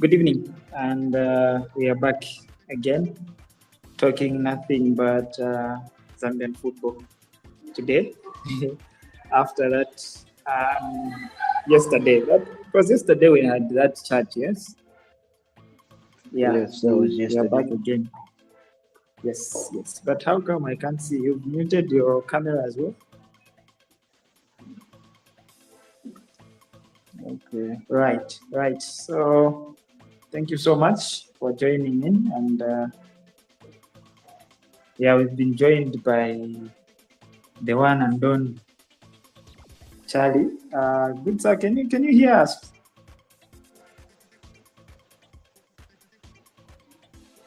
Good evening, and we are back again, talking nothing but Zambian football today. After that, yesterday, because yesterday we had that chat, yes? Yeah, Yes, that was we are back yesterday. again. Yes, yes. But how come I can't see? You've muted your camera as well? Okay. Right. So, thank you so much for joining in, and we've been joined by the one and only Charlie. Good sir, can you hear us?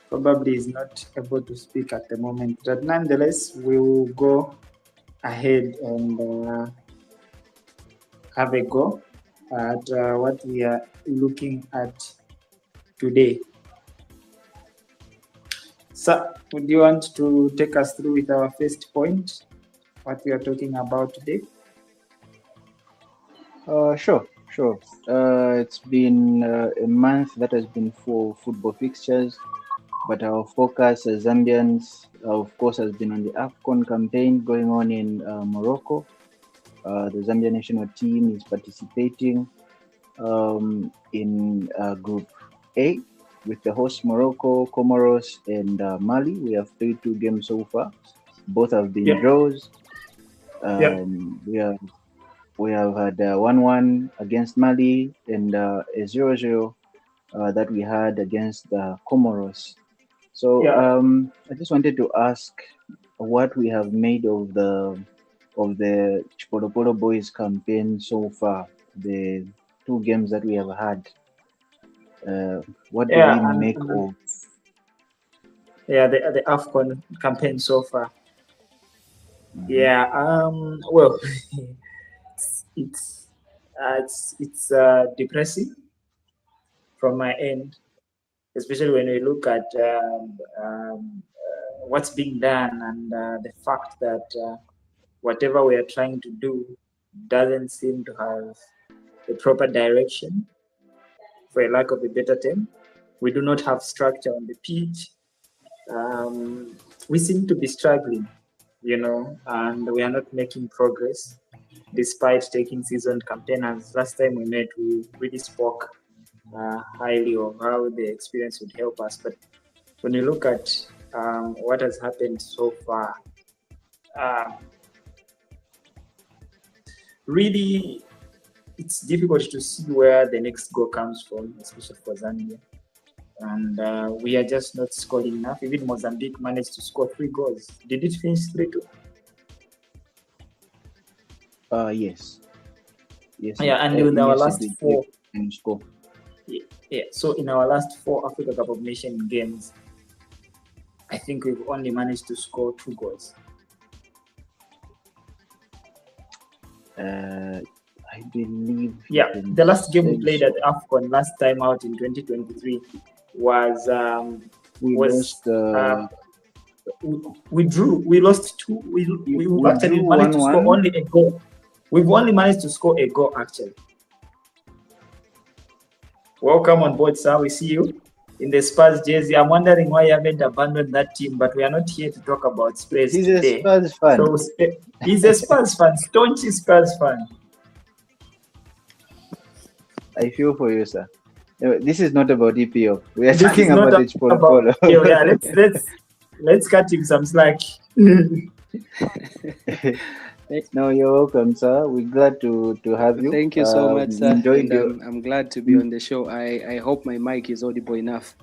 Probably is not able to speak at the moment, but nonetheless, we will go ahead and have a go at what we are looking at today. So, would you want to take us through with our first point, what we are talking about today? Sure. It's been a month that has been for football fixtures, but our focus as Zambians, of course, has been on the AFCON campaign going on in Morocco. The Zambia national team is participating in Group A with the host Morocco, Comoros, and Mali. We have played 2 games so far. Both have been draws. We have had 1-1 against Mali and a 0-0 that we had against the Comoros. So I just wanted to ask what we have made of the Chipolopolo Boys campaign so far, the 2 games that we have had. What do we make of? The AFCON campaign so far. Mm-hmm. Well, it's depressing from my end, especially when we look at what's being done and the fact that whatever we are trying to do doesn't seem to have the proper direction, for a lack of a better term. We do not have structure on the pitch. We seem to be struggling, and we are not making progress despite taking seasoned campaigners. Last time we met, we really spoke highly of how the experience would help us. But when you look at what has happened so far, really, it's difficult to see where the next goal comes from, especially for Zambia. And we are just not scoring enough. Even Mozambique managed to score 3 goals. Did it finish 3-2? Yes. Yeah, and in our last 4 score. Yeah, so in our last 4 Africa Cup of Nations games, I think we've only managed to score 2 goals. I believe. Yeah, the last game we played at AFCON last time out in 2023 was we drew. We lost 2. We actually managed to score only a goal. We've only managed to score a goal actually. Welcome on board, sir. We see you in the Spurs jersey. I'm wondering why you haven't abandoned that team, but we are not here to talk about Spurs today. He's a Spurs fan. So he's a Spurs fan, staunchy Spurs fan. I feel for you, sir. This is not about EPO. We are talking about the Chipolopolo. Yeah, let's cut him some slack. No, you're welcome, sir. We're glad to have you. Thank you so much, sir. I'm glad to be on the show. I hope my mic is audible enough.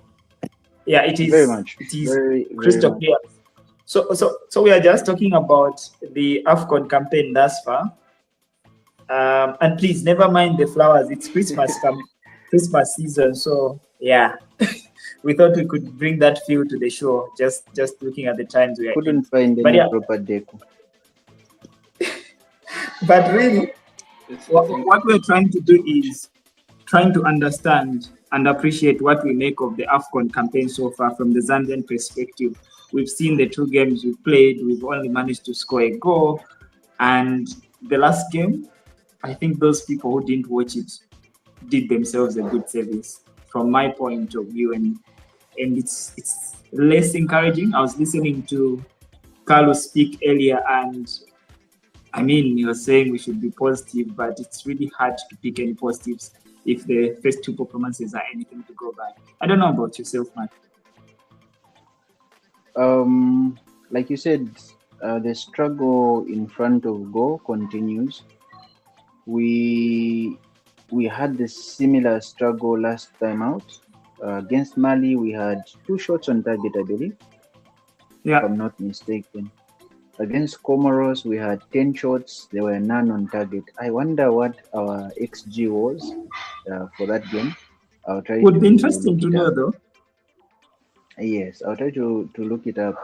Yeah, it is. Very much. It is crystal clear. So we are just talking about the AFCON campaign thus far. And please, never mind the flowers. It's Christmas season. So, yeah. We thought we could bring that feel to the show, just looking at the times we are couldn't find any proper deco. But really, what we're trying to do is trying to understand and appreciate what we make of the AFCON campaign so far from the Zambian perspective. We've seen the 2 games we've played. We've only managed to score a goal. And the last game, I think those people who didn't watch it did themselves a good service. from my point of view, and it's less encouraging. I was listening to Carlos speak earlier, and I mean, he was saying we should be positive, but it's really hard to pick any positives if the first two performances are anything to go by. I don't know about yourself, Matt. Like you said, the struggle in front of goal continues. We had the similar struggle last time out. Against Mali, we had 2 shots on target, I believe, if I'm not mistaken. Against Comoros, we had 10 shots. There were none on target. I wonder what our XG was for that game. I'll try Would be interesting to know, though. Yes, I'll try to look it up.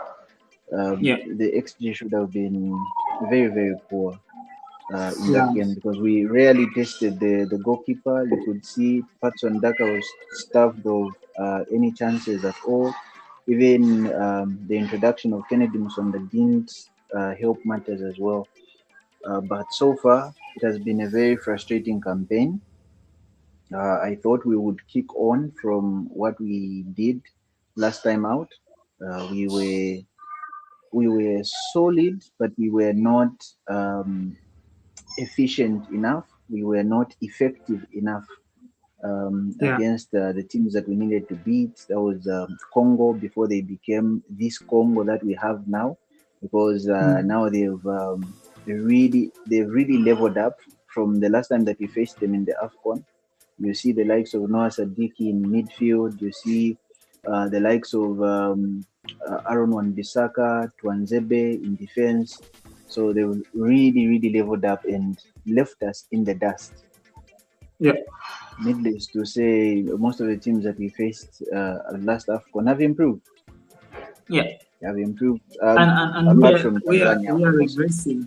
The XG should have been very, very poor in that game, because we rarely tested the goalkeeper. You could see Patson Daka was starved of any chances at all. Even the introduction of Kennedy Musonda didn't help matters as well. But so far, it has been a very frustrating campaign. I thought we would kick on from what we did last time out. We were solid, but we were not efficient enough. We were not effective enough against the teams that we needed to beat. That was Congo before they became this Congo that we have now, because now they've really leveled up from the last time that we faced them in the AFCON. You see the likes of Noah Sadiki in midfield. You see the likes of Aaron Wan-Bissaka, Twanzebe in defense. So they really leveled up and left us in the dust. Yeah. Needless to say, most of the teams that we faced last AFCON have improved. Yeah. They have improved. And apart from Tanzania, we are regressing.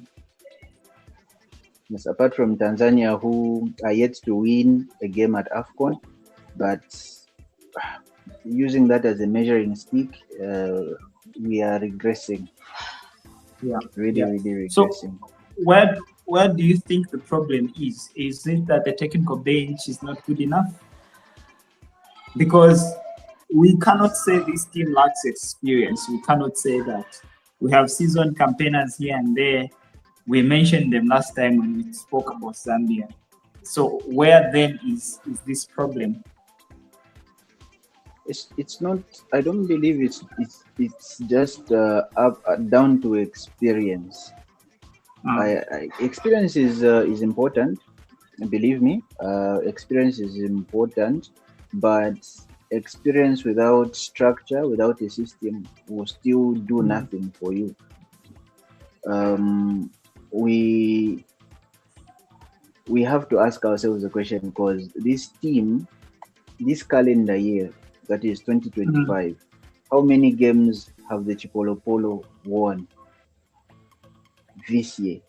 Yes, apart from Tanzania, who are yet to win a game at AFCON, but using that as a measuring stick, we are regressing. Yeah, really regressing. So, where do you think the problem is? Is it that the technical bench is not good enough? Because we cannot say this team lacks experience. We cannot say that. We have seasoned campaigners here and there. We mentioned them last time when we spoke about Zambian. So where then is this problem? It's not. I don't believe it's just down to experience. Experience is important. Believe me, experience is important, but experience without structure, without a system, will still do nothing for you. We have to ask ourselves the question, because this team, this calendar year, that is 2025, how many games have the Chipolopolo won this year?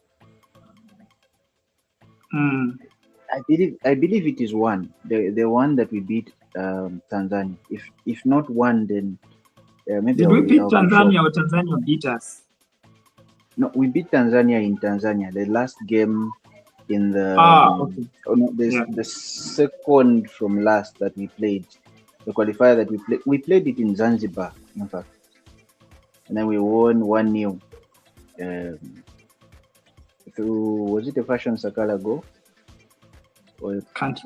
I believe it is one. The one that we beat Tanzania. If not one, then maybe. Did we beat Tanzania or Tanzania beat us? No, we beat Tanzania in Tanzania. The last game in the the second from last that we played, the qualifier that we played it in Zanzibar, in fact, and then we won 1-0 through, was it a Fashion Sakala goal? Or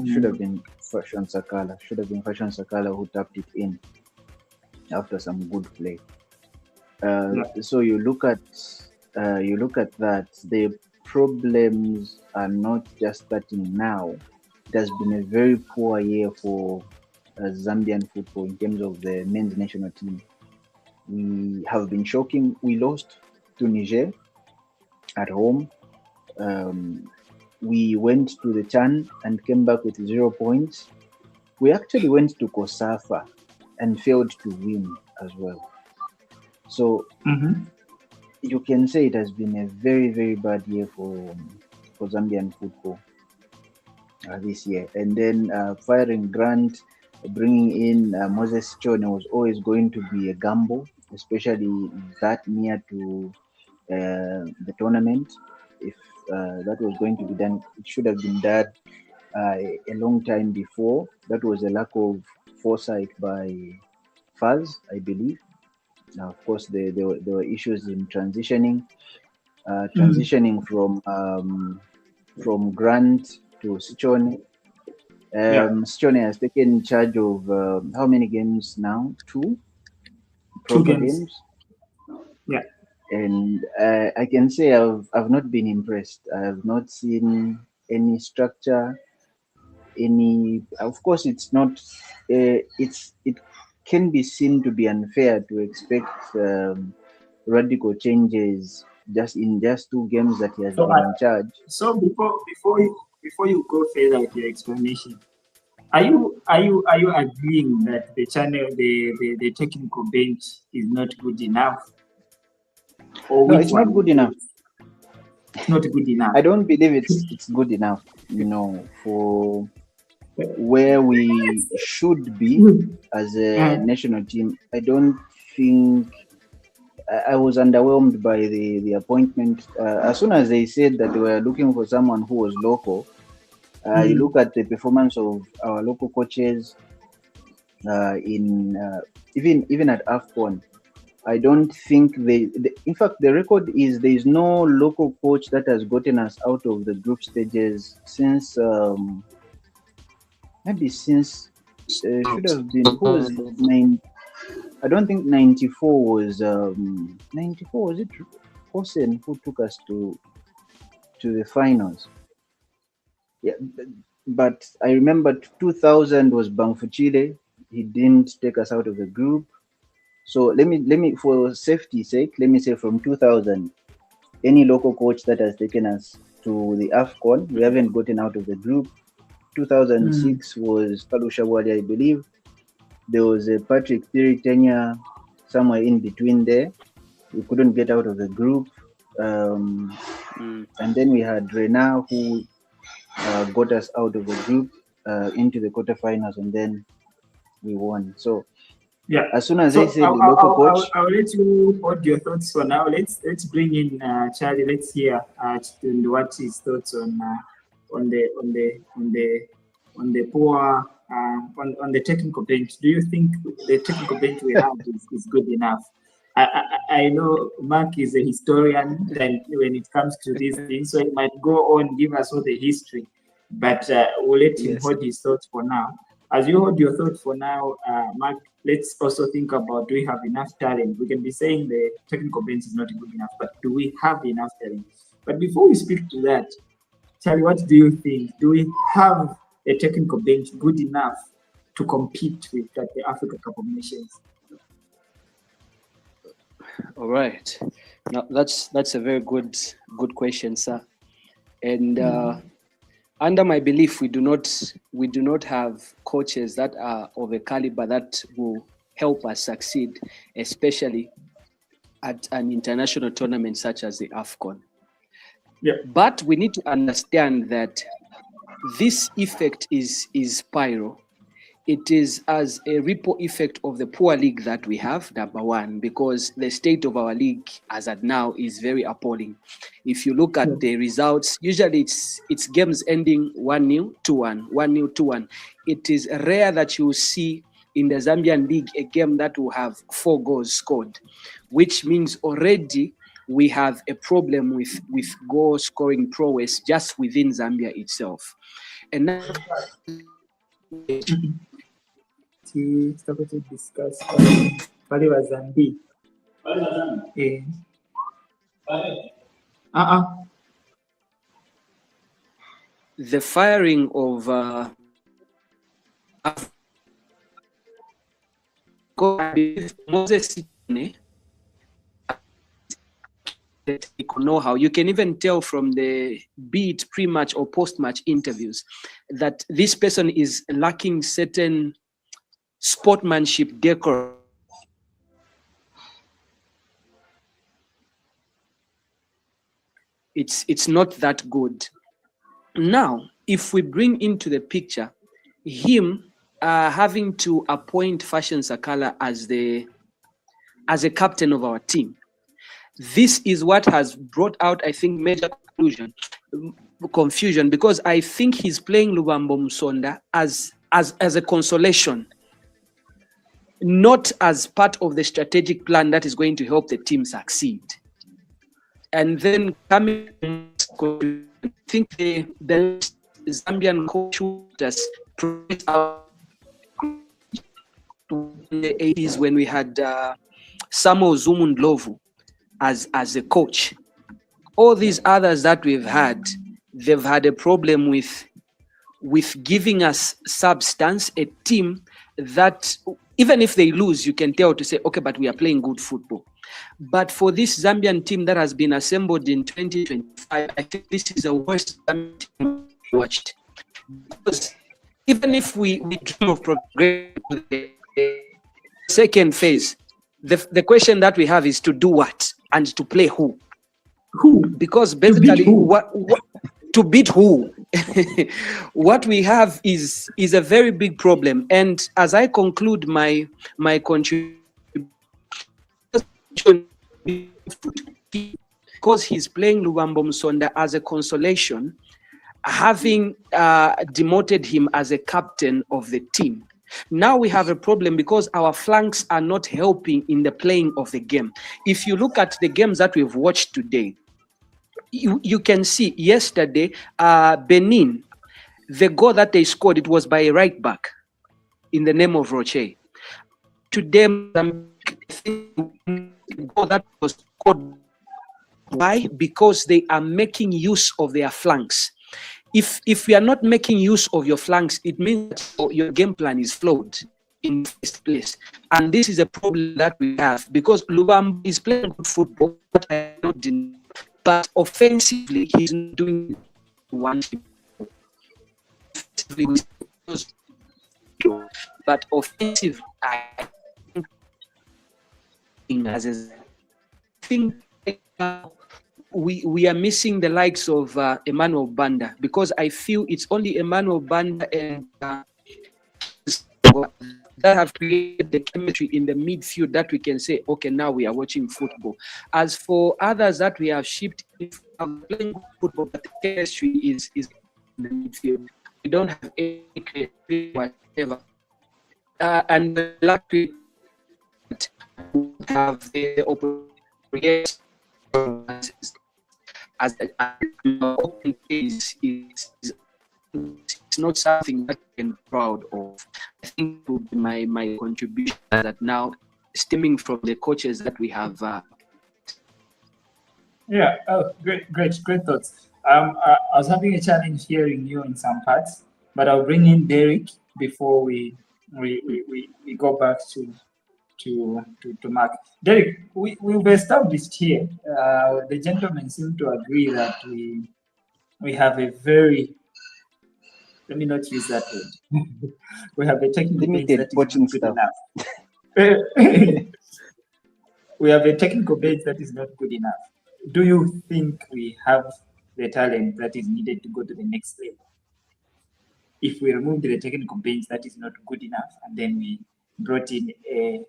should have been Fashion Sakala who tapped it in after some good play. So you look at that, the problems are not just starting now. It has been a very poor year for Zambian football in terms of the men's national team. We have been shocking. We lost to Niger at home. We went to the CHAN and came back with 0 points. We actually went to Kosafa and failed to win as well. So you can say it has been a very, very bad year for Zambian football this year. And then firing Grant, bringing in Moses Chone was always going to be a gamble, especially that near to the tournament. If that was going to be done, it should have been done a long time before. That was a lack of foresight by Faz, I believe. Now, of course, there were issues in transitioning from Grant to Sichone. Sichone has taken charge of how many games now? Two proper games. Yeah. And I can say I've not been impressed. I have not seen any structure. Of course, it's not. It can be seen to be unfair to expect radical changes in just 2 games that he has been in charge. So before you go further with your explanation, are you agreeing that the technical bench is not good enough? No, it's not good enough. It's not good enough. I don't believe it's good enough. For where we should be as a national team. I don't think. I was underwhelmed by the appointment. As soon as they said that they were looking for someone who was local, you look at the performance of our local coaches even at AFCON. I don't think in fact, the record is there is no local coach that has gotten us out of the group stages since should have been I don't think 94 was 94, was it Hossein who took us to the finals? Yeah, but I remember 2000 was Bangfuchile. He didn't take us out of the group. So let me for safety's sake, let me say from 2000, any local coach that has taken us to the AFCON, we haven't gotten out of the group. 2006 was Kalusha Wali, I believe. There was a Patrick Thierry tenure somewhere in between there. We couldn't get out of the group. And then we had Rena, who got us out of the group into the quarterfinals, and then we won. So yeah, as soon as they said the local coach, I'll let you hold your thoughts for now. Let's bring in Charlie. Let's hear what his thoughts on the poor on the technical bench. Do you think the technical bench we have is good enough? I know Mark is a historian when it comes to these things, so he might go on give us all the history, but we'll let him hold his thoughts for now. As you hold your thoughts for now, Mark, let's also think about, do we have enough talent? We can be saying the technical bench is not good enough, but do we have enough talent? But before we speak to that, Charlie, what do you think? Do we have a technical bench good enough to compete with the Africa Cup of Nations? All right. Now that's a very good question, sir. And under my belief, we do not have coaches that are of a caliber that will help us succeed, especially at an international tournament such as the AFCON. Yeah. But we need to understand that this effect is spiral. It is as a ripple effect of the poor league that we have, number one, because the state of our league as at now is very appalling. If you look at the results, usually it's games ending 1-0, 2-1, 1-0, 2-1. It is rare that you see in the Zambian league a game that will have 4 goals scored, which means already we have a problem with goal scoring prowess just within Zambia itself. And now he started to discuss Bali was Zambi. The firing of Moses know-how. You can even tell from the beat pre-match or post-match interviews that this person is lacking certain sportsmanship decorum. It's not that good. Now, if we bring into the picture him having to appoint Fashion Sakala as a captain of our team, this is what has brought out, I think, major confusion, because I think he's playing Lubambo Musonda as a consolation not as part of the strategic plan that is going to help the team succeed. And then coming, I think the Zambian coach just out in the 80s when we had Samuel Zumundlovu as a coach. All these others that we've had, they've had a problem with giving us substance, a team that even if they lose, you can tell to say, okay, but we are playing good football. But for this Zambian team that has been assembled in 2025, I think this is the worst Zambian team we watched. Because even if we dream of progress to the second phase, the question that we have is to do what and to play who? Who? Because basically, to beat who? What we have is a very big problem. And as I conclude my contribution, because he's playing Lubambo Msonda as a consolation, having demoted him as a captain of the team. Now we have a problem because our flanks are not helping in the playing of the game. If you look at the games that we've watched today, you can see yesterday, Benin, the goal that they scored, it was by a right back in the name of Roche. Today, I think the goal that was scored. Why? Because they are making use of their flanks. If we are not making use of your flanks, it means that your game plan is flawed in the first place. And this is a problem that we have because Lubambo is playing good football, but offensively, he's not doing one thing. But offensively, I think we are missing the likes of Emmanuel Banda because I feel it's only Emmanuel Banda and that have created the chemistry in the midfield that we can say, okay, now we are watching football. As for others that we have shipped playing football, but the chemistry is in the midfield. We don't have any creativity whatever. And luckily, have the opportunity as an open case is it's not something that I'm proud of. I think it would be my contribution that now stemming from the coaches that we have. Yeah, great thoughts. I was having a challenge hearing you in some parts, but I'll bring in Derek before we go back to Mark. Derek, we've established here. The gentlemen seem to agree that we have a very, let me not use that word. We have a technical bench that is not good enough. We have a technical bench that is not good enough. Do you think we have the talent that is needed to go to the next level? If we remove the technical bench that is not good enough, and then we brought in a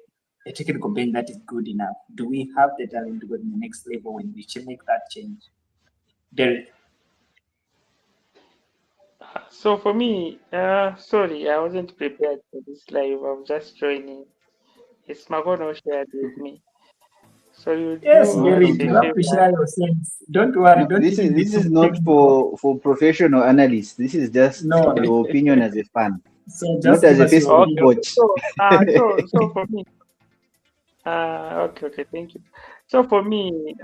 technical bench that is good enough, do we have the talent to go to the next level when we should make that change? Derek? So for me, sorry, I wasn't prepared for this live. I'm just joining. It's Magono shared with me. So you yes, Derek, you have to share your sense. Don't worry. No, this is not for professional analysts. This is just your opinion as a fan, so not as a Facebook coach. So for me, okay, thank you. So for me,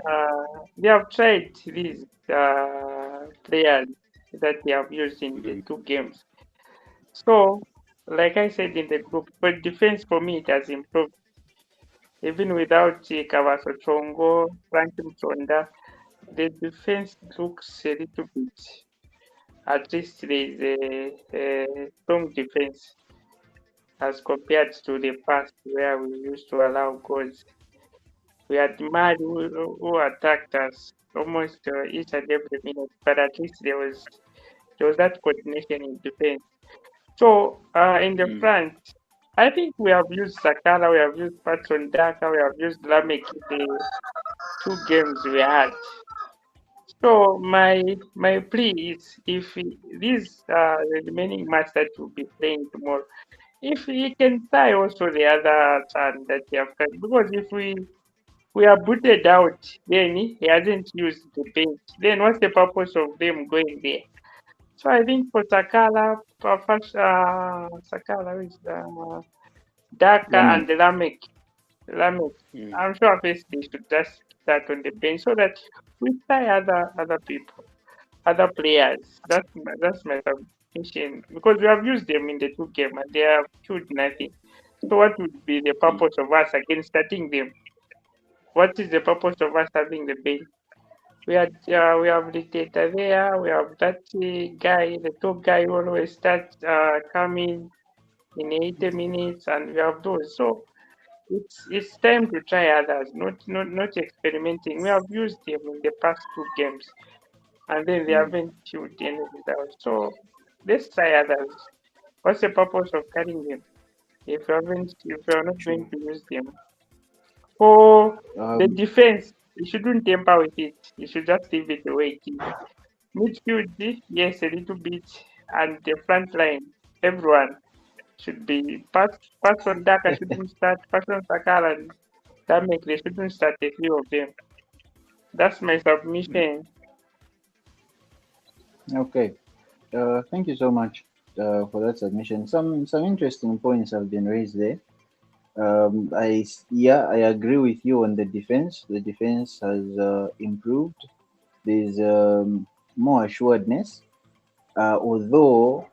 we have tried these players that we have used in the two games. So, like I said in the group, but defense for me it has improved. Even without Kavaso Chongo, Frankie Msonda, the defense looks a little bit. At least there is a strong defense as compared to the past where we used to allow goals. We had Mad who attacked us almost each and every minute, but at least there was that coordination in defense. So in the front, I think we have used Sakala, we have used Patson Daka, we have used Lamek the 2 games we had. So my plea is if these the remaining match that we'll be playing tomorrow, if he can try also the other turn that he have got, because if we are booted out, then he hasn't used the bench. Then what's the purpose of them going there? So I think for Sakala, Sakala is Daka and Lamek. Lamek. I'm sure first they should just start on the bench so that we try other people, other players. That's my submission, because we have used them in the two games and they have killed nothing. So what would be the purpose of us again starting them? What is the purpose of us having the bench? We have the data there. We have that guy, the top guy, who always starts coming in 80 minutes, and we have those. So it's time to try others, not experimenting. We have used them in the past two games, and then they haven't showed any results. So let's try others. What's the purpose of carrying them if you are not going to use them? For the Um, defense, you shouldn't tamper with it. You should just leave it the way it is. Midfield, yes, a little bit, and the front line, everyone should be pass on Daka shouldn't start, pass on Sakala and Damek, they shouldn't start a few of them. That's my submission. okay. Thank you so much for that submission. Some interesting points have been raised there. I agree with you on the defense. The defense has improved. There's more assuredness. Although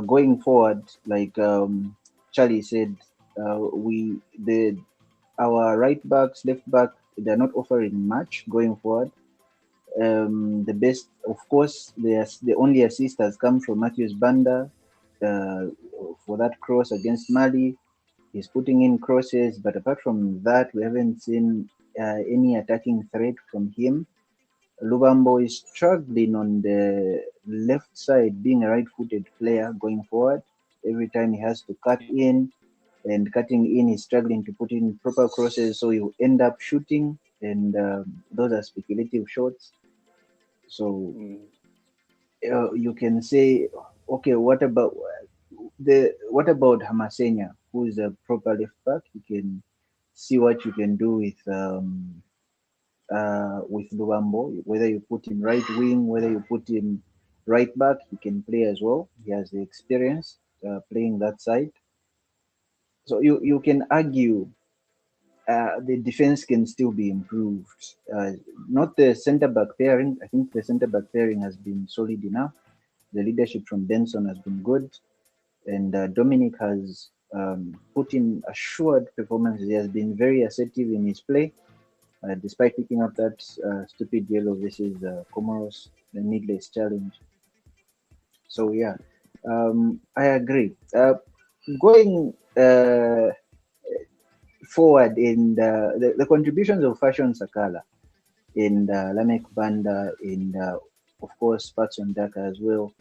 going forward, like Charlie said, we the our right backs, left back, they're not offering much going forward. The best, of course, the only assist has come from Matthews Banda uh, for that cross against Mali. He's putting in crosses, but apart from that, we haven't seen any attacking threat from him. Lubambo is struggling on the left side, being a right-footed player going forward. Every time he has to cut in, and cutting in, he's struggling to put in proper crosses, so you end up shooting, and those are speculative shots. So you can say, okay, what about Hamasenya, who is a proper left back? You can see what you can do with Lubambo, whether you put him right wing, whether you put him right back, he can play as well. He has the experience playing that side. So you can argue the defense can still be improved. Not the centre back pairing. I think the centre back pairing has been solid enough. The leadership from Benson has been good, and Dominic has put in assured performances. He has been very assertive in his play, despite picking up that stupid yellow versus Comoros, the needless challenge. So yeah, I agree. Going forward in the contributions of Fashion Sakala and Lamek Banda and of course Patson Daka as well,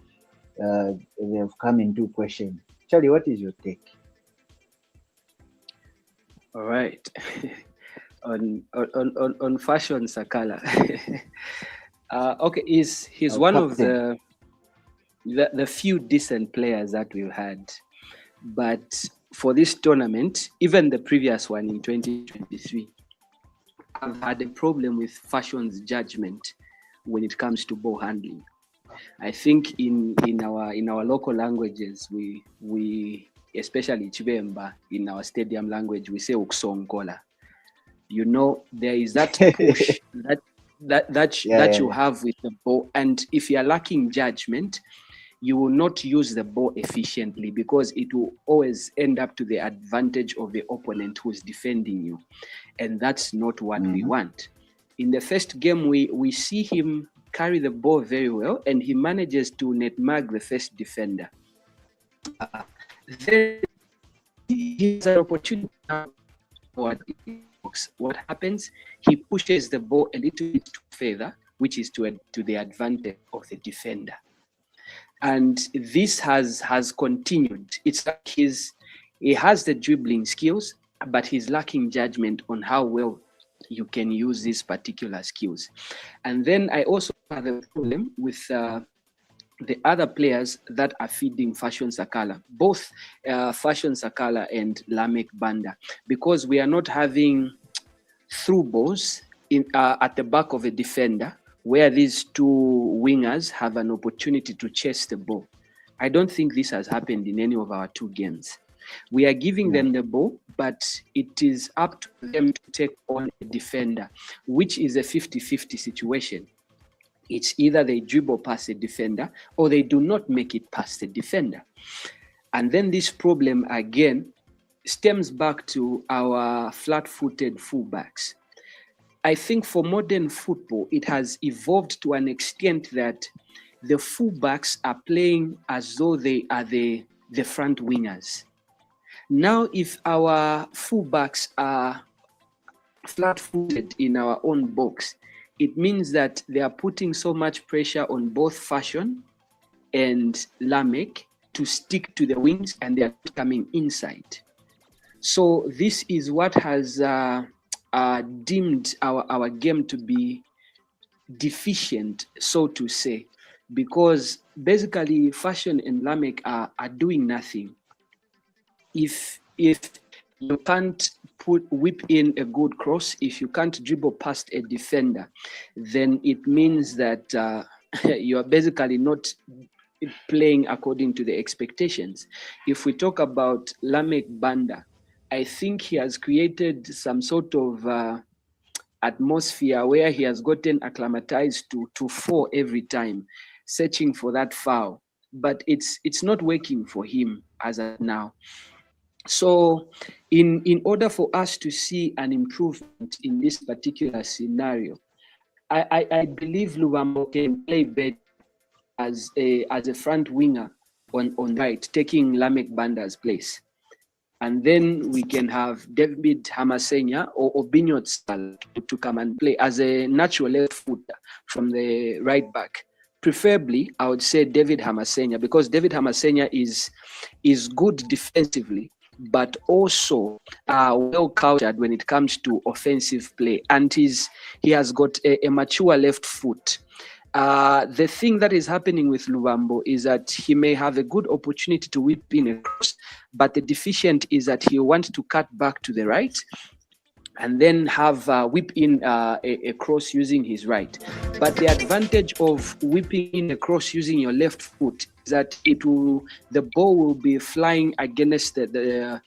they have come into question. Charlie, what is your take? All right. on Fashion Sakala. Okay, he's one captain of the few decent players that we've had, but for this tournament, even the previous one in 2023, I've had a problem with Fashion's judgment when it comes to ball handling. I think in our local languages, we especially Chibemba, in our stadium language, we say uksongola. You know, there is that push that you have with the ball, and if you are lacking judgment, you will not use the ball efficiently because it will always end up to the advantage of the opponent who's defending you, and that's not what we want. In the first game, we see him carry the ball very well, and he manages to netmark the first defender. Then he has an opportunity now. What happens? He pushes the ball a little bit further, which is to the advantage of the defender. And this has continued. It's like he has the dribbling skills, but he's lacking judgment on how well you can use these particular skills. And then I also have a problem with the other players that are feeding Fashion Sakala, both Fashion Sakala and Lamek Banda, because we are not having through balls at the back of a defender where these two wingers have an opportunity to chase the ball. I don't think this has happened in any of our two games. We are giving them the ball, but it is up to them to take on a defender, which is a 50-50 situation. It's either they dribble past a defender or they do not make it past the defender. And then this problem again stems back to our flat-footed fullbacks. I think for modern football, it has evolved to an extent that the fullbacks are playing as though they are the front wingers. Now, if our fullbacks are flat-footed in our own box, it means that they are putting so much pressure on both Fashion and Lamek to stick to the wings, and they are coming inside. So this is what has deemed our game to be deficient, so to say, because basically Fashion and Lamek are doing nothing. If you can't whip in a good cross, if you can't dribble past a defender, then it means that you are basically not playing according to the expectations. If we talk about Lamek Banda, I think he has created some sort of atmosphere where he has gotten acclimatized to four every time, searching for that foul. But it's not working for him as of now. So in order for us to see an improvement in this particular scenario, I believe Luvambo can play better as a front winger on right, taking Lamek Banda's place. And then we can have David Hamasenya or Obinyo Tsala to come and play as a natural left footer from the right back. Preferably, I would say David Hamasenya, because David Hamasenya is good defensively, but also well countered when it comes to offensive play. And he has got a mature left foot. The thing that is happening with Luvambo is that he may have a good opportunity to whip in a cross, but the deficient is that he wants to cut back to the right and then have whip in a cross using his right. But the advantage of whipping in a cross using your left foot is that the ball will be flying against the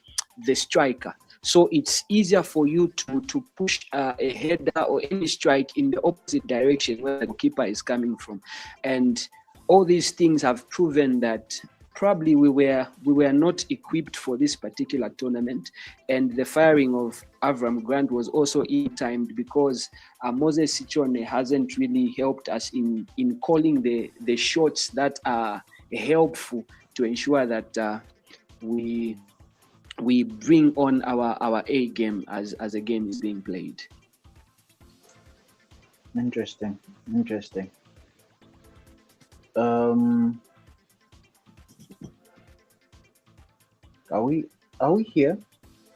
striker. So it's easier for you to push a header or any strike in the opposite direction where the keeper is coming from. And all these things have proven that probably we were not equipped for this particular tournament. And the firing of Avram Grant was also ill-timed because Moses Sichone hasn't really helped us in calling the shots that are helpful to ensure that we bring on our A game as a game is being played. Interesting. Are we here?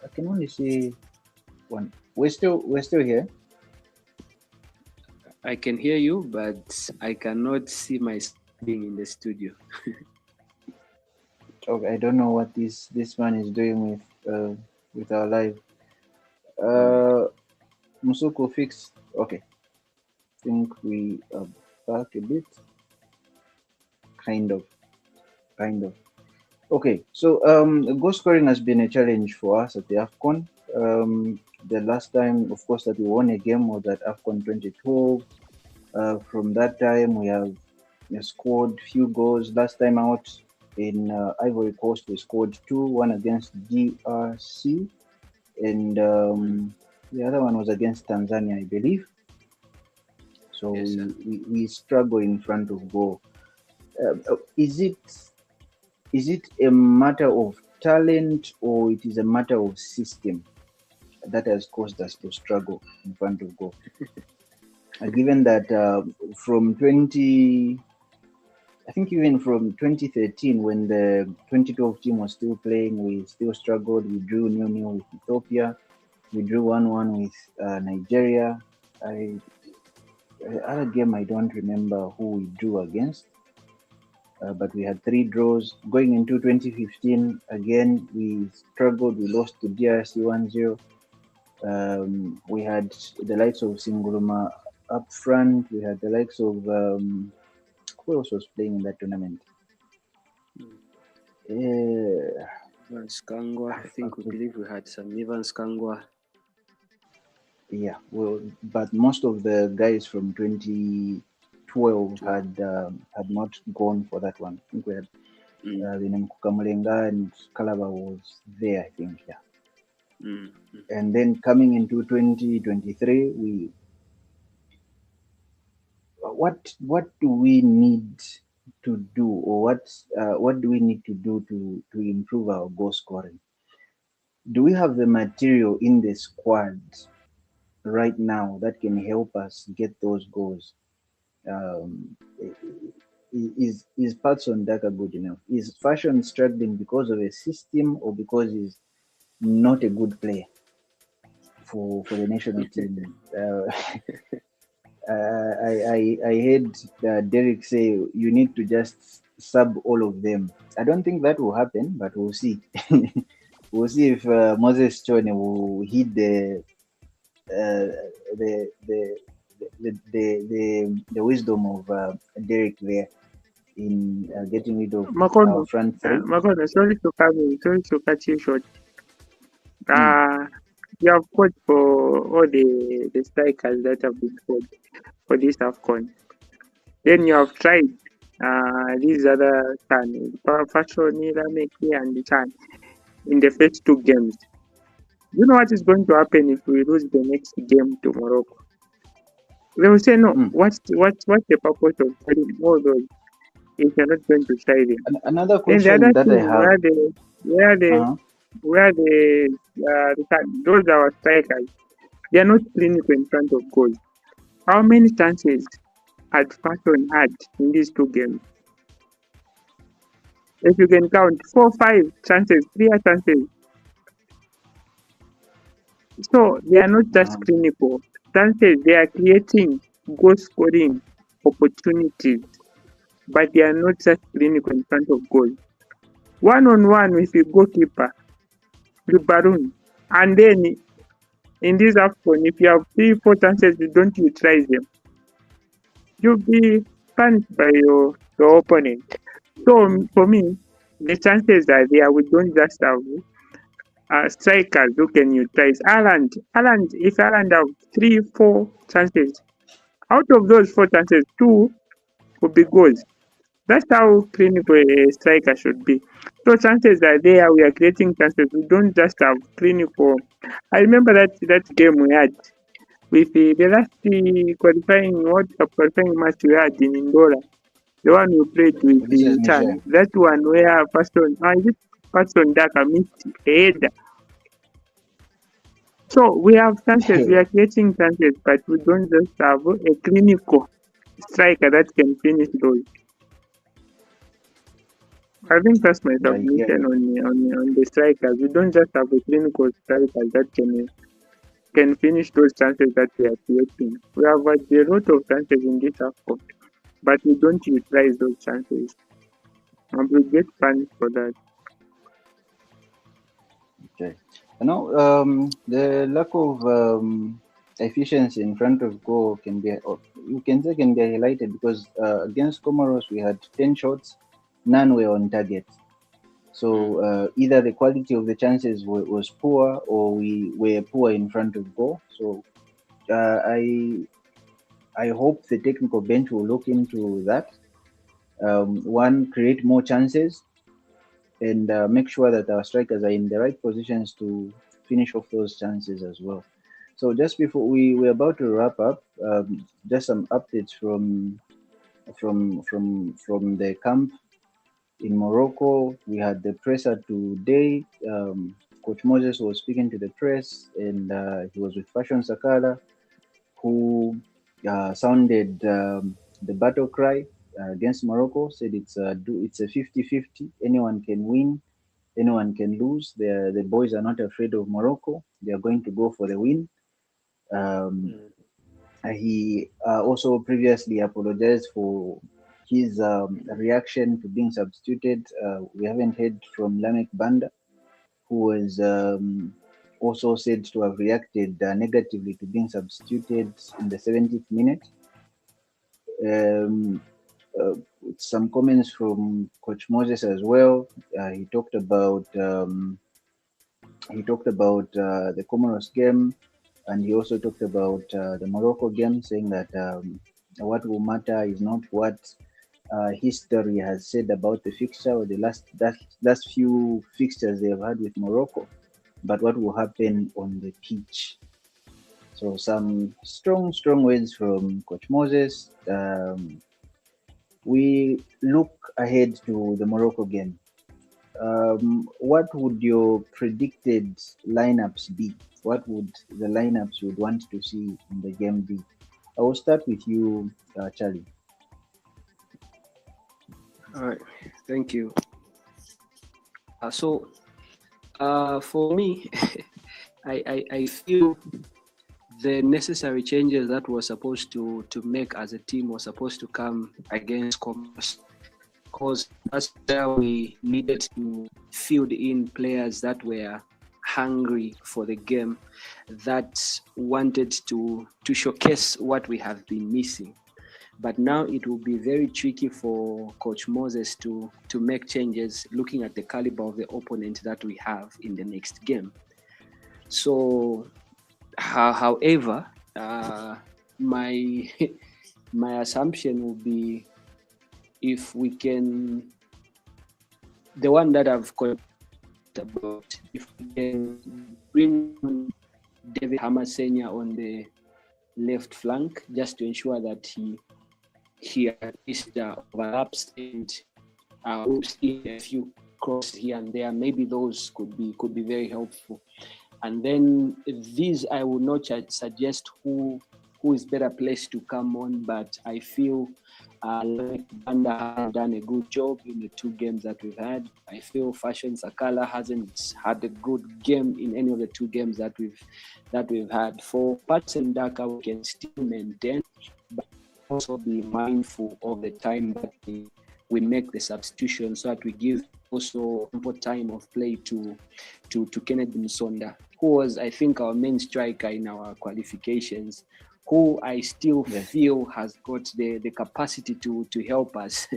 I can only see one. We're still here. I can hear you, but I cannot see myself being in the studio. Okay, I don't know what this man is doing with our live. Musuko fixed. Okay, I think we are back a bit. Kind of. Okay, so goal scoring has been a challenge for us at the AFCON. The last time, of course, that we won a game was at AFCON 2012. From that time, we have scored few goals. Last time out in Ivory Coast, we scored 2-1 against DRC, and the other one was against Tanzania, I believe. So yes, we struggle in front of goal. Is it a matter of talent, or it is a matter of system that has caused us to struggle in front of goal? Given that from 2013, when the 2012 team was still playing, we still struggled. We drew 0-0 with Ethiopia. We drew 1-1 with Nigeria. Other game I don't remember who we drew against. but we had 3 draws. Going into 2015, again, we struggled. We lost to DRC 1-0. We had the likes of Singuluma up front. We had the likes of who else was playing in that tournament? Ivan Skangwa, I think we believe we had some Ivan Skangwa. Yeah, well, but most of the guys from 2012 had not gone for that one. I think we had Kukamulenga and Kalaba was there, I think, yeah. And then coming into 2023, what do we need to do, or what do we need to do to improve our goal scoring? Do we have the material in the squad right now that can help us get those goals? Is Patson Daka good enough? Is Fashion struggling because of a system or because he's not a good player for the national team? I heard Derek say you need to just sub all of them. I don't think that will happen, but we'll see. We'll see if Moses Chone will hit the wisdom of Derek there in getting rid of our front three. Makono, sorry to cut you short. You have fought for all the strikers that have been fought for this AFCON. Then you have tried these other Chan, Fashion, Rameki, and the Chan in the first 2 games. You know what is going to happen if we lose the next game to Morocco? They will say, no, what's the purpose of putting all those if you're not going to try them? Another question that I have. Those are our strikers. They are not clinical in front of goal. How many chances had Fashion had in these 2 games? If you can count 4, 5 chances, 3 chances. So they are not just clinical chances, they are creating goal scoring opportunities, but they are not just clinical in front of goal. 1-on-1 with the goalkeeper, the Baroon, and then in this AFCON, if you have 3, 4 chances, you don't utilize them, you'll be punished by your opponent. So for me, the chances are there. We don't just have strikers who can utilize. Ireland, if Ireland have 3, 4 chances, out of those 4 chances, 2 will be goals. That's how clinical a striker should be. So chances are there. We are creating chances. We don't just have clinical. I remember that game we had with the last qualifying World Cup qualifying match we had in Indora. The one we played with the Chan. That one where Person Daka missed a header. So we have chances. We are creating chances, but we don't just have a clinical striker that can finish those. I think that's my submission on the strikers. We don't just have a clinical striker that can finish those chances that we are creating. We have a lot of chances in this AFCON, but we don't utilize those chances. And we get punished for that. Okay. The lack of efficiency in front of goal can be highlighted because against Comoros we had 10 shots. None were on target. So either the quality of the chances was poor or we were poor in front of goal. So I hope the technical bench will look into that. One, create more chances and make sure that our strikers are in the right positions to finish off those chances as well. So just before we're about to wrap up, just some updates from the camp. In Morocco, we had the presser today. Coach Moses was speaking to the press, and he was with Fashion Sakala, who sounded the battle cry against Morocco. Said it's a 50-50. Anyone can win, anyone can lose. The boys are not afraid of Morocco. They are going to go for the win. He also previously apologized for his reaction to being substituted. We haven't heard from Lamek Banda, who was also said to have reacted negatively to being substituted in the 70th minute. Some comments from Coach Moses as well. He talked about the Comoros game, and he also talked about the Morocco game, saying that what will matter is not what history has said about the fixture or the last few fixtures they have had with Morocco, but what will happen on the pitch. So some strong words from Coach Moses. We look ahead to the Morocco game. What would your predicted lineups be? What would the lineups you would want to see in the game be? I will start with you, Charlie. All right, thank you. For me, I feel the necessary changes that we're supposed to make as a team were supposed to come against Comoros, because that's where we needed to field in players that were hungry for the game, that wanted to showcase what we have been missing. But now it will be very tricky for Coach Moses to make changes looking at the caliber of the opponent that we have in the next game. So, however, my assumption will be, if we can, the one that I've got about, if we can bring David Hamasenia on the left flank, just to ensure that he at least overlaps and we'll see a few crosses here and there. Maybe those could be very helpful. And then these, I would not suggest who is better placed to come on, but I feel Banda has done a good job in the 2 games that we've had. I feel Fashion Sakala hasn't had a good game in any of the 2 games that we've had. For Patson Daka, we can still maintain, but also be mindful of the time that we make the substitution, so that we give also ample time of play to Kennedy Msonda, who was, I think, our main striker in our qualifications, who I still feel has got the capacity to help us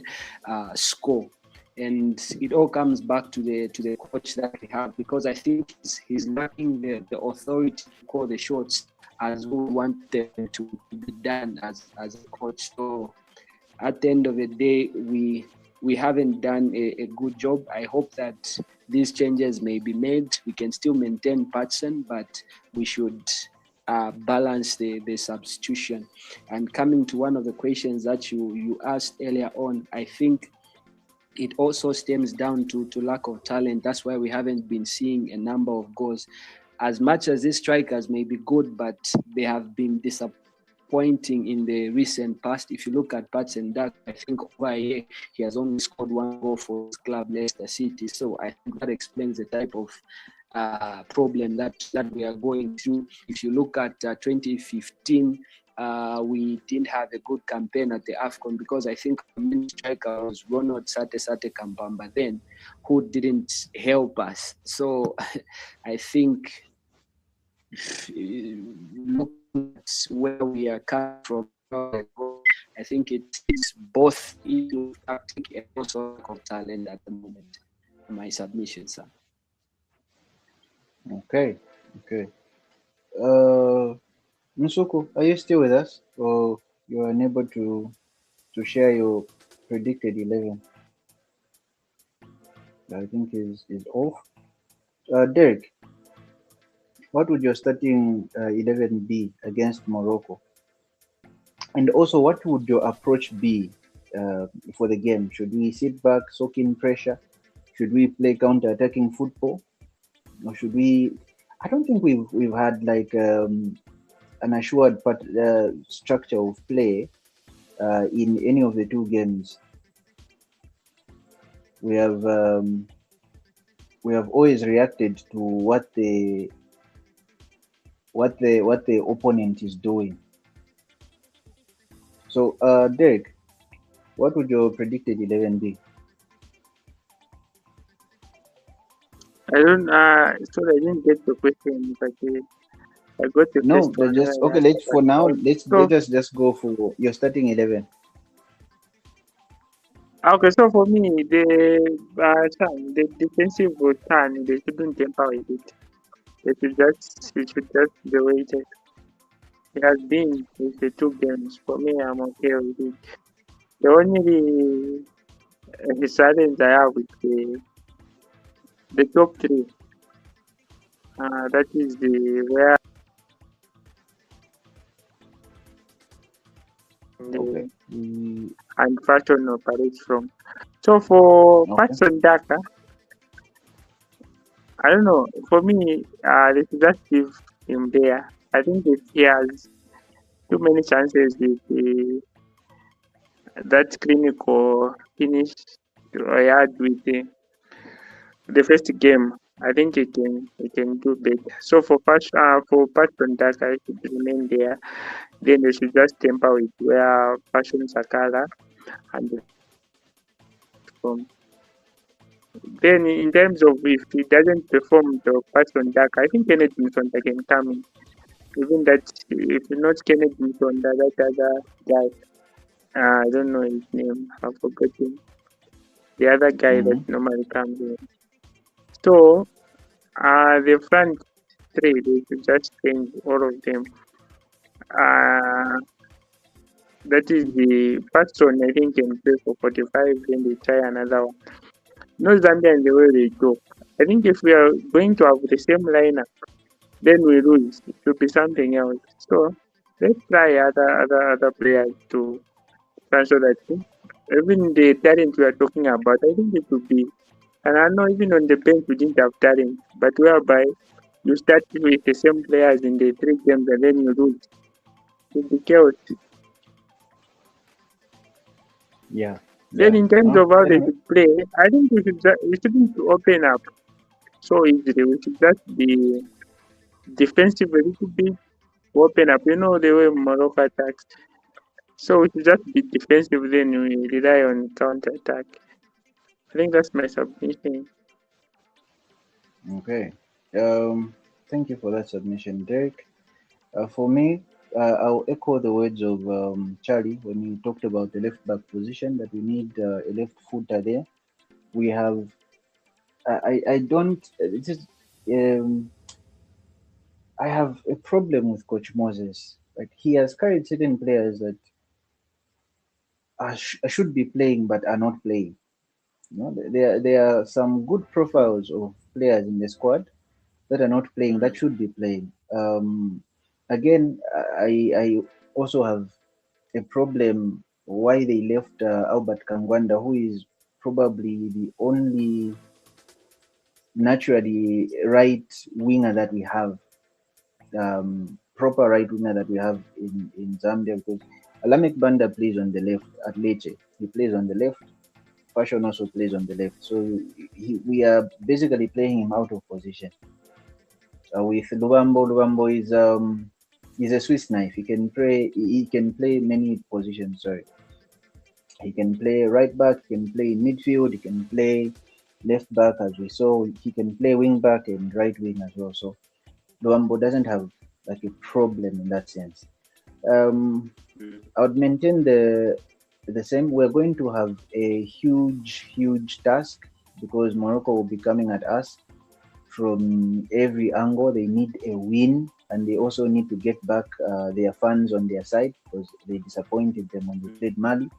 score. And it all comes back to the coach that we have, because I think he's lacking the authority to call the shots as we want them to be done as a coach. So at the end of the day, we haven't done a good job. I hope that these changes may be made. We can still maintain Patson, but we should balance the substitution. And coming to one of the questions that you asked earlier on, I think it also stems down to lack of talent. That's why we haven't been seeing a number of goals. As much as these strikers may be good, but they have been disappointing in the recent past. If you look at Patson Daka, I think over a year he has only scored 1 goal for his club, Leicester City. So I think that explains the type of problem that we are going through. If you look at 2015, we didn't have a good campaign at the AFCON, because I think the main striker was Ronald Sate Kampamba then, who didn't help us. So I think looking at where we are coming from, I think it's both issue of tactic and also lack of talent at the moment. My submission, sir. Okay. Nsuku, are you still with us, or you are unable to share your predicted 11? I think is off. Derek, what would your starting 11 be against Morocco? And also, what would your approach be for the game? Should we sit back, soak in pressure? Should we play counter-attacking football? Or should we? I don't think we've had like an assured structure of play in any of the 2 games. We have always reacted to what the opponent is doing. So, Derek, what would your predicted 11 be? I don't. Sorry, I didn't get the question, but I got the No, first one. just Where I okay. asked Let's for now. about. Let us just go for your starting 11. Okay, so for me, the defensive turn, they shouldn't temper with it. It should just be waited. It has been with the two games. For me, I'm okay with it. The only challenge I have with the top three, that is the where Okay. the and fashion operates from. So for Okay. Patson Daka, I don't know. For me, they should just leave him there. I think if he has too many chances with that clinical finish I had with the first game, I think he can do better. So for Patson Daka, he should remain there. Then they should just temper with where Passion Sakala and from. Then in terms of if he doesn't perform the Passion Daka, I think Kenneth Msonda can come in. Even that, if not Kenneth Msonda, that other guy, I don't know his name, I've forgotten. The other guy that normally comes in. So, the front three, they should just change all of them. That is the person I think can play for 45, then they try another one. No Zambian the way they go. I think if we are going to have the same lineup, then we lose. It will be something else. So let's try other players to transfer that team. Even the talent we are talking about, I think it would be. And I know even on the bench we didn't have talent, but whereby you start with the same players in the 3 games and then you lose. It will be chaos. Yeah. Then in terms of how they Anyway. should play, I think we shouldn't open up so easily. We should just be defensive a little bit, open up. You know the way Morocco attacks. So we should just be defensive, then we rely on counter attack. I think that's my submission. Okay. Thank you for that submission, Derek. For me, I'll echo the words of Charlie when he talked about the left back position, that we need a left footer there. We have, I don't, it is, I have a problem with Coach Moses. Like, he has carried certain players that should be playing but are not playing. You know, there are some good profiles of players in the squad that are not playing that should be playing. Again, I also have a problem why they left Albert Kangwanda, who is probably the only naturally right winger that we have, proper right winger that we have in Zambia, because Alamek Banda plays on the left at Lecce. He plays on the left. Fashion also plays on the left. So we are basically playing him out of position. With Lubambo is a Swiss knife. He can play. He can play many positions. Sorry, he can play right back. He can play in midfield. He can play left back, as we saw. He can play wing back and right wing as well. So Lubambo doesn't have like a problem in that sense. I would maintain the same. We're going to have a huge task because Morocco will be coming at us from every angle. They need a win, and they also need to get back their fans on their side because they disappointed them when they played Mali.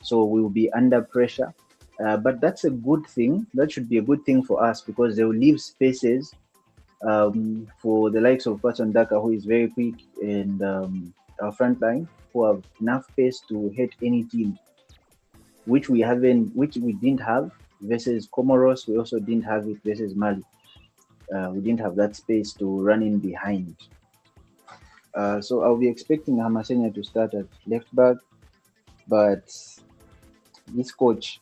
So we will be under pressure. But that's a good thing. That should be a good thing for us because they will leave spaces for the likes of Patson Daka, who is very quick, and our front line, who have enough pace to hit any team, which we didn't have versus Comoros. We also didn't have it versus Mali. We didn't have that space to run in behind. So I'll be expecting Hamasenia to start at left back, but this coach,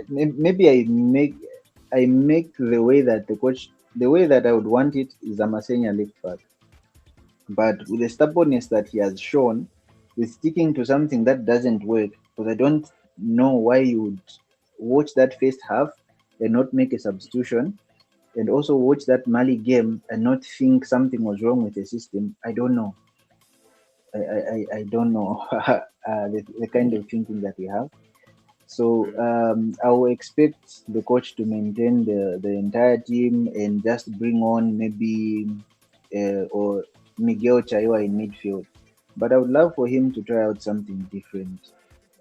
maybe I make the way that I would want it is Hamasenia left back, but with the stubbornness that he has shown, with sticking to something that doesn't work, because I don't know why you would watch that first half and not make a substitution, and also watch that Mali game and not think something was wrong with the system. I don't know. I don't know the kind of thinking that we have. So I will expect the coach to maintain the entire team and just bring on maybe or Miguel Chaiwa in midfield. But I would love for him to try out something different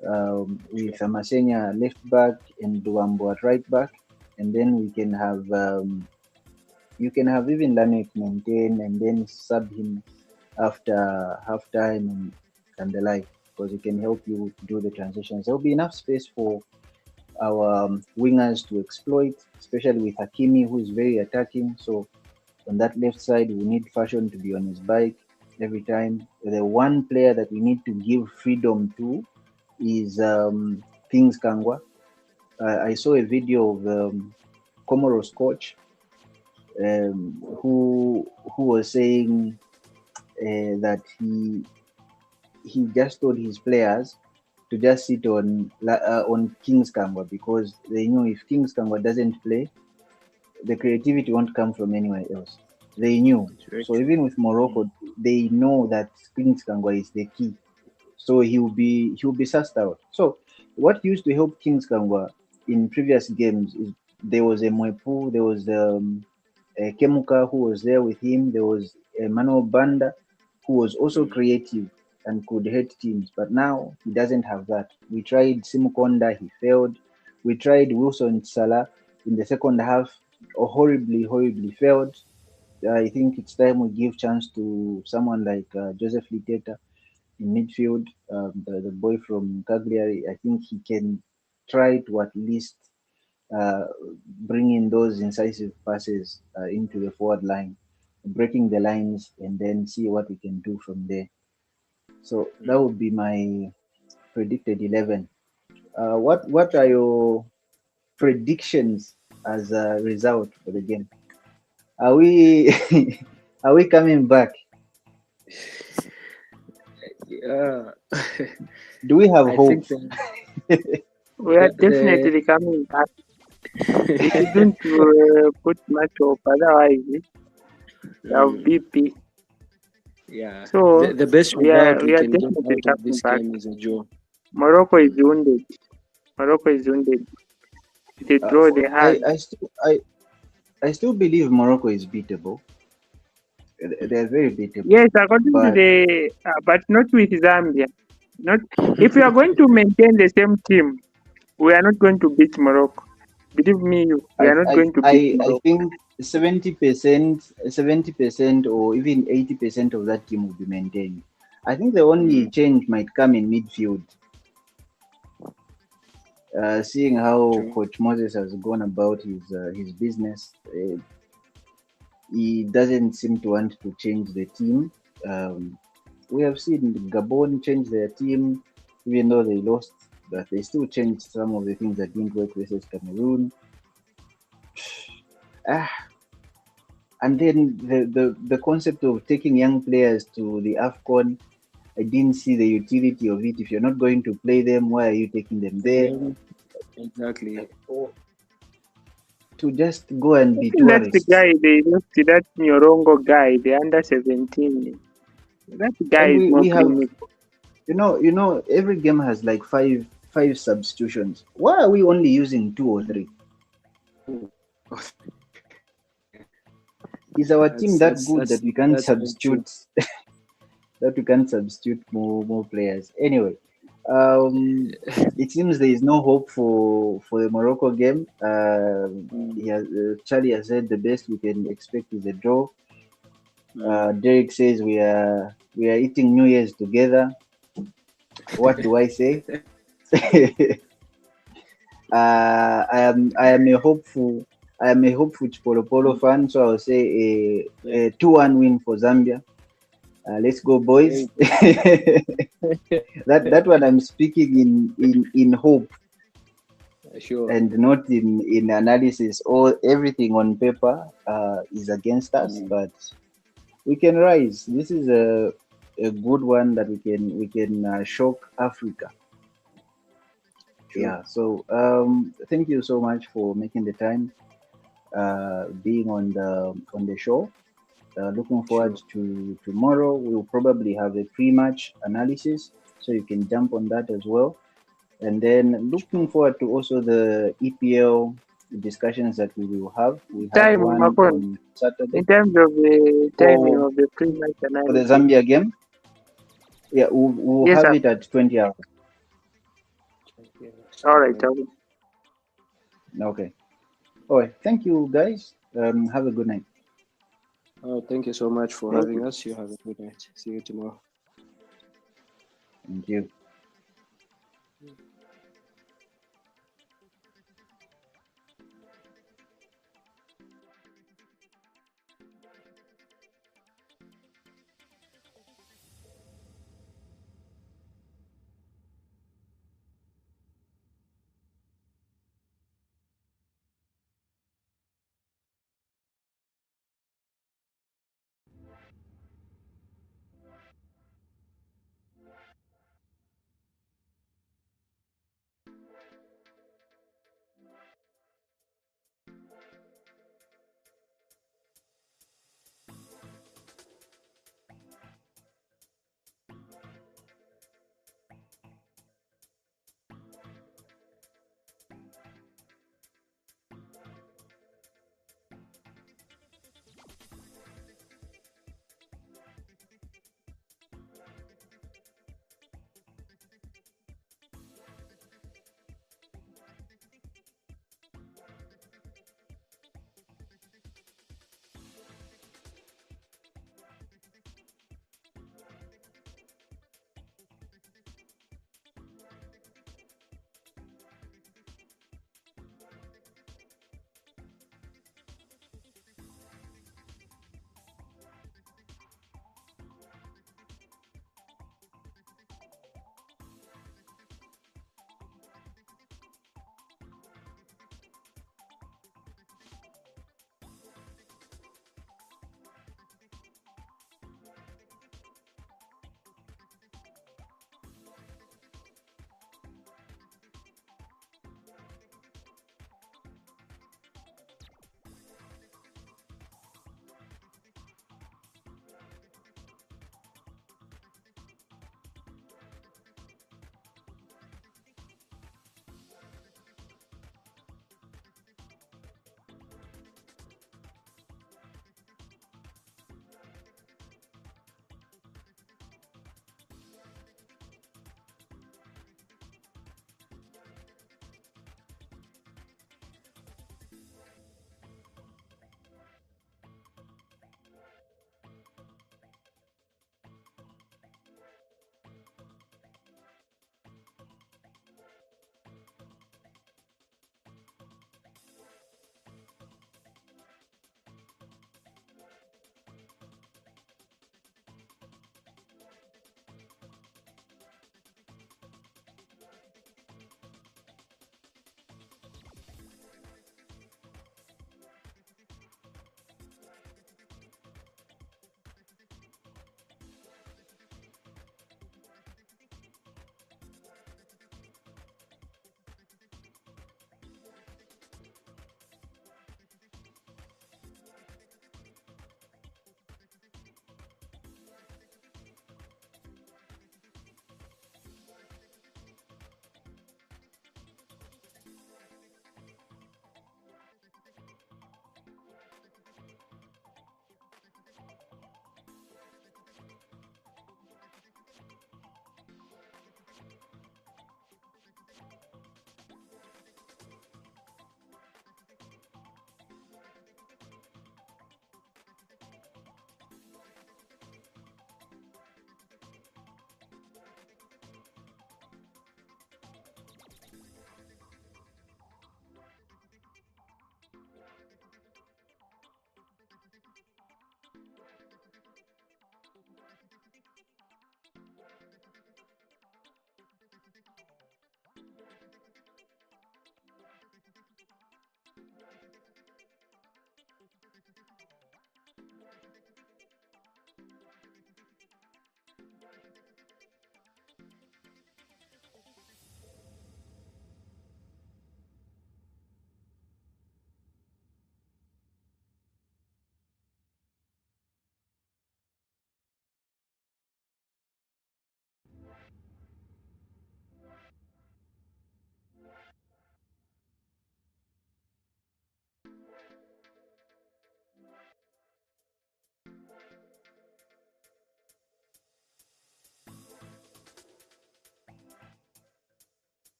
with Amasenya left back and Duambo at right back, and then we can have you can have even Lamek maintain and then sub him after half time and the like, because it can help you do the transitions. There will be enough space for our wingers to exploit, especially with Hakimi, who is very attacking. So on that left side, we need Fashion to be on his bike every time. The one player that we need to give freedom to is Kings Kangwa. I saw a video of Comoros coach who was saying that he just told his players to just sit on Kings Kangwa, because they knew if Kings Kangwa doesn't play, the creativity won't come from anywhere else. They knew. So even with Morocco, they know that Kings Kangwa is the key. So he'll be sussed out. So what used to help Kings Kangwa in previous games is there was a Mwepu, there was Kemuka who was there with him, there was Emmanuel Banda who was also creative and could hit teams, but now he doesn't have that. We tried Simukonda, he failed. We tried Wilson Salah in the second half, horribly failed. I think it's time we give chance to someone like Joseph Liteta in midfield, the boy from Cagliari. I think he can try to at least bring in those incisive passes into the forward line, breaking the lines, and then see what we can do from there. So that would be my predicted 11. What are your predictions as a result for the game? Are we are we coming back? Do we have hope? We are definitely coming back. We shouldn't put much hope, otherwise that would be big. Yeah. So the best we are we can definitely get out of coming this back. game is a draw. Morocco is wounded. The draw they had. I still believe Morocco is beatable. They're very beatable. Yes, according to the but not with Zambia. Not if we are going to maintain the same team, we are not going to beat Morocco. Believe me, we are not going to beat Morocco. I think 70% or even 80% of that team will be maintained. I think the only change might come in midfield. Seeing how Coach Moses has gone about his business, he doesn't seem to want to change the team. We have seen Gabon change their team, even though they lost, but they still changed some of the things that didn't work versus Cameroon. And then the concept of taking young players to the AFCON, I didn't see the utility of it. If you're not going to play them, why are you taking them there? Exactly. To just go and be tourists. That's the guy they lost, that Nyorongo guy, the under 17. That guy is more clinical. You know, every game has like five substitutions. Why are we only using 2 or 3? Is our team that good that we can't substitute that we can't substitute more players? Anyway, it seems there is no hope for the Morocco game. Charlie has said the best we can expect is a draw. Derek says we are eating New Year's together. What do I say? I am a hopeful Chipolo fan, so I'll say a 2-1 win for Zambia. Let's go, boys. that one I'm speaking in hope, sure, and not in analysis. Or everything on paper is against us, but we can rise. This is a good one that we can shock Africa. True. Yeah. So thank you so much for making the time, being on the show. Looking forward to tomorrow. We'll probably have a pre-match analysis, so you can jump on that as well. And then looking forward to also the EPL discussions that we will have. We had Time, one Makon, on Saturday in terms of the timing for of the pre-match for the analysis. Zambia game. Yeah, we'll Yes, have sir. it at 20 hours. All right. Okay. Okay. All right. Thank you, guys. Have a good night. Thank you so much for Thank having us. You have a good night. See you tomorrow. Thank you.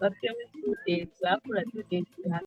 bafite mu 2 days bakora 2 days